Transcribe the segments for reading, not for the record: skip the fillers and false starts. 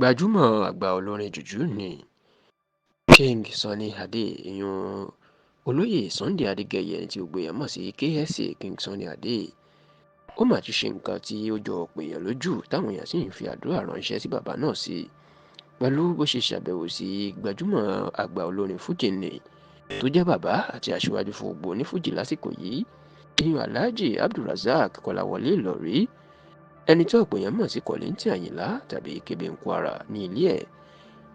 Gbajúmọ̀ àgbà olórin jùjú ni King Sunny Adé, ìyún olóyè Sunday Adégẹyẹ tí gbogbo èèyàn mọ̀ sí KSA King Sunny Adé. Ó mà ti ṣe nǹkan tí ó jọ ọ̀pọ̀ èèyàn lójú táwọn èèyàn sì ń fi àdúrà ránṣẹ́ sí bàbá náà sí pẹ̀lú bó ṣe ṣàbẹ̀wò sí gbajúmọ̀ àgbà olórin fújì ni tó jẹ́ bàbá àti aṣíwájú fún gbogbo onífújì lásìkò yìí, ìyún Alhaji Abdulrasaq Kọ́láwọlé Ìlọ̀rí, ẹni tí ọ̀pọ̀ èèyàn mọ̀ sí Kollington Àyìnlá tàbí Kébé Nkwara ní ilé ẹ̀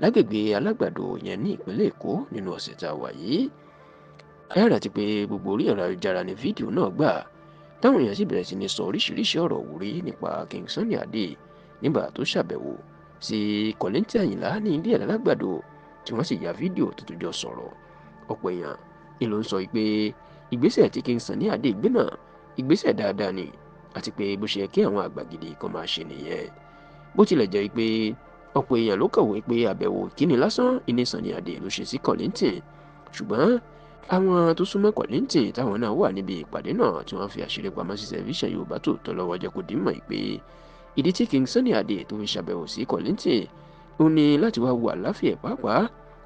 lágbègbè Alágbàdo yẹn ní ìpínlẹ̀ Èkó nínú ọ̀sẹ̀ tá a wà yìí. Ẹ rántí pé gbogbo orí ẹ̀rọ ayélujára ni fídíò náà gbà táwọn èèyàn sì bẹ̀rẹ̀ sí ní sọ oríṣiríṣi ọ̀rọ̀ wúrí nípa King Sunny Adé nígbà tó ṣàbẹ̀wò sí Kollington Àyìnlá ní ilé ẹ̀ lálágbàdo tí wọ́n sì ya fídíò tó tún jọ sọ̀rọ̀. Ọ̀pọ̀ èèyàn ni ló ń sọ pé ìgbésẹ̀ tí King Sunny Adé gbé náà ìgbésẹ̀ dáadáa ni àti pé bó ṣe yẹ kí àwọn àgbà gidi kan máa ṣe nìyẹn. Bó tilẹ̀ jẹ́ pé ọ̀pọ̀ èèyàn ló kọ̀wé pé àbẹ̀wò ìkíni lásán ní Sunny Adé ló ṣe sí Kollington, ṣùgbọ́n àwọn tó súnmọ́ Kollington táwọn náà wà níbi ìpàdé náà tí wọ́n fi àṣírí pamọ́ sí tẹlifíṣàn Yorùbá Tòótọ́ lọ́wọ́ jẹ́ kó di mọ̀ pé ìdí tí King Sunny Adé tó fi ṣàbẹ̀wò sí Kollington ó ní láti wá wo àlàáfíà pàápàá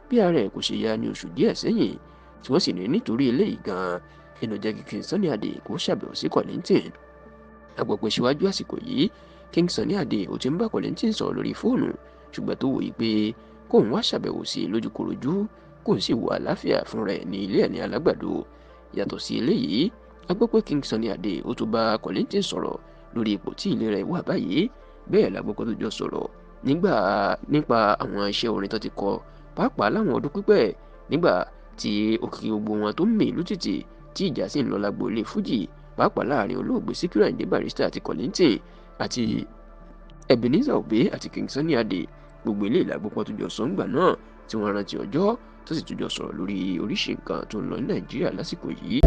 bí ara ẹ̀ kò ṣe yá ní oṣù díẹ̀ sẹ́yìn, tí wọ́n sì ní nítorí eléyìí gan-an inú jẹ́ kí King Sunny Adé kó ṣàbẹ̀wò sí Kollington. A gbọ́ pé síwájú àsìkò yìí King Sunny Adé ó ti ń bá Kollington sọ̀rọ̀ lórí fóònù, ṣùgbọ́n tó wòye pé kóun wá ṣàbẹ̀wò sí lójúkorojú kóun sì wo àlàáfíà fún rẹ̀ ní ilé ẹ̀ ní Alágbàdo. Yàtọ̀ sí eléyìí, a gbọ́ pé King Sunny Adé ó tún bá Kollington sọ̀rọ̀ lórí ipò tí ìlera ẹ̀ wà báyìí. Bẹ́ẹ̀ la gbọ́ pé tó jọ sọ̀rọ̀ nípa àwọn iṣẹ́ orin tó ti kọ pàápàá láwọn ọdún pípẹ́ nígbà tí òkìkí gbogbo wọn tó ń mì ìlú tìtì tí ìjà sì ń lọ lágbo ilé fújì pàápàá láàrin olóògbé Síkírù Àyìndé Barrister àti Kollington àti Ebenezer Obey àti King Sunny Adé. Gbogbo ilé ìlàgbọ́pọ̀ tó jọ sọ́ngbà náà tí wọ́n rántí ọjọ́ tó sì tún jọ sọ̀rọ̀ lórí oríṣi nǹkan tó ń lọ ní Nàìjíríà lásìkò yìí.